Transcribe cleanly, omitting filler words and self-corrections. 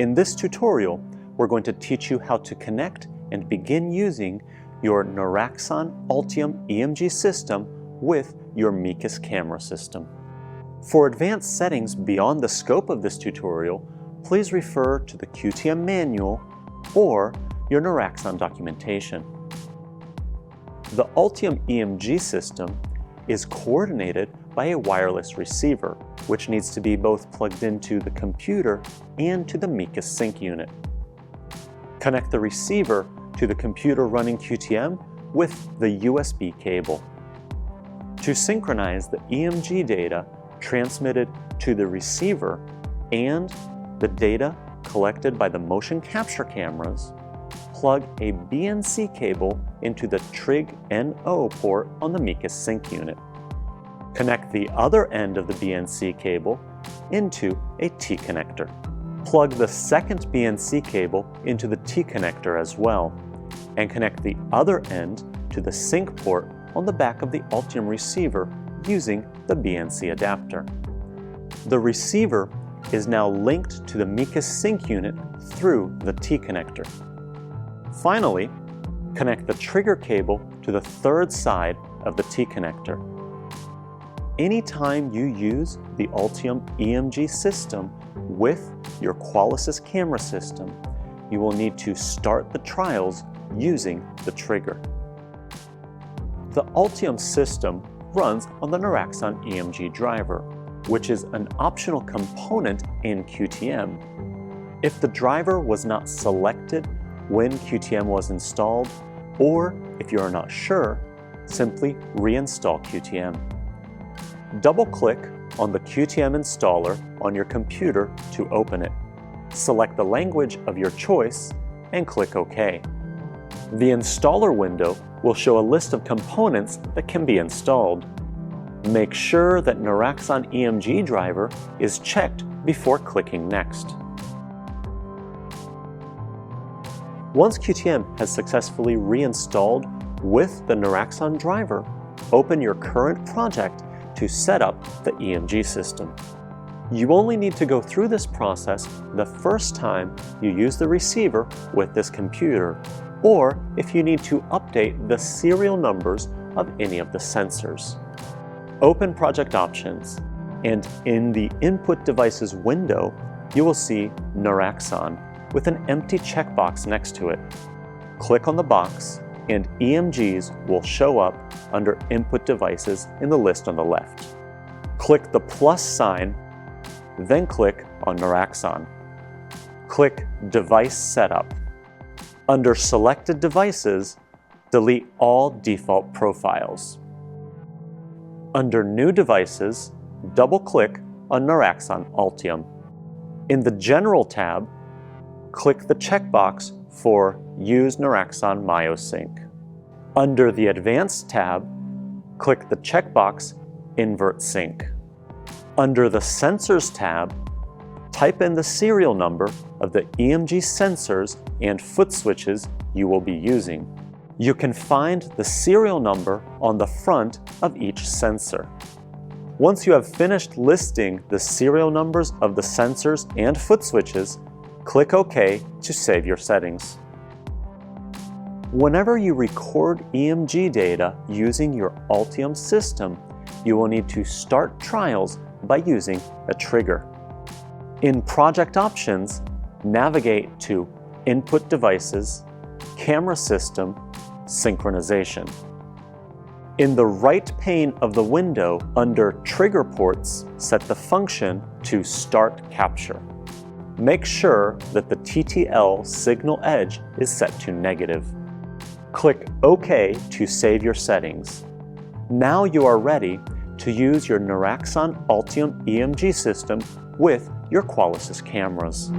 In this tutorial, we're going to teach you how to connect and begin using your Noraxon Ultium EMG system with your Miqus camera system. For advanced settings beyond the scope of this tutorial, please refer to the QTM manual or your Noraxon documentation. The Ultium EMG system is coordinated by a wireless receiver, which needs to be both plugged into the computer and to the Miqus sync unit. Connect the receiver to the computer running QTM with the USB cable. To synchronize the EMG data transmitted to the receiver and the data collected by the motion capture cameras, plug a BNC cable into the Trig NO port on the Miqus sync unit. Connect the other end of the BNC cable into a T connector. Plug the second BNC cable into the T connector as well, and connect the other end to the sync port on the back of the Ultium receiver using the BNC adapter. The receiver is now linked to the Miqus sync unit through the T connector. Finally, connect the trigger cable to the third side of the T connector. Anytime you use the Ultium EMG system with your Qualisys camera system, you will need to start the trials using the trigger. The Ultium system runs on the Noraxon EMG driver, which is an optional component in QTM. If the driver was not selected when QTM was installed, or if you are not sure, simply reinstall QTM. Double-click on the QTM installer on your computer to open it. Select the language of your choice and click OK. The installer window will show a list of components that can be installed. Make sure that Noraxon EMG driver is checked before clicking Next. Once QTM has successfully reinstalled with the Noraxon driver, open your current project to set up the EMG system. You only need to go through this process the first time you use the receiver with this computer, or if you need to update the serial numbers of any of the sensors. Open Project Options, and in the Input Devices window, you will see Noraxon with an empty checkbox next to it. Click on the box, and EMGs will show up under Input Devices in the list on the left. Click the plus sign, then click on Noraxon. Click Device Setup. Under Selected Devices, delete all default profiles. Under New Devices, double-click on Noraxon Ultium. In the General tab, click the checkbox for Use Noraxon MyoSync. Under the Advanced tab, click the checkbox Invert Sync. Under the Sensors tab, type in the serial number of the EMG sensors and foot switches you will be using. You can find the serial number on the front of each sensor. Once you have finished listing the serial numbers of the sensors and foot switches, click OK to save your settings. Whenever you record EMG data using your Ultium system, you will need to start trials by using a trigger. In Project Options, navigate to Input Devices, Camera System, Synchronization. In the right pane of the window, under Trigger Ports, set the function to Start Capture. Make sure that the TTL signal edge is set to negative. Click OK to save your settings. Now you are ready to use your Noraxon Ultium EMG system with your Qualisys cameras.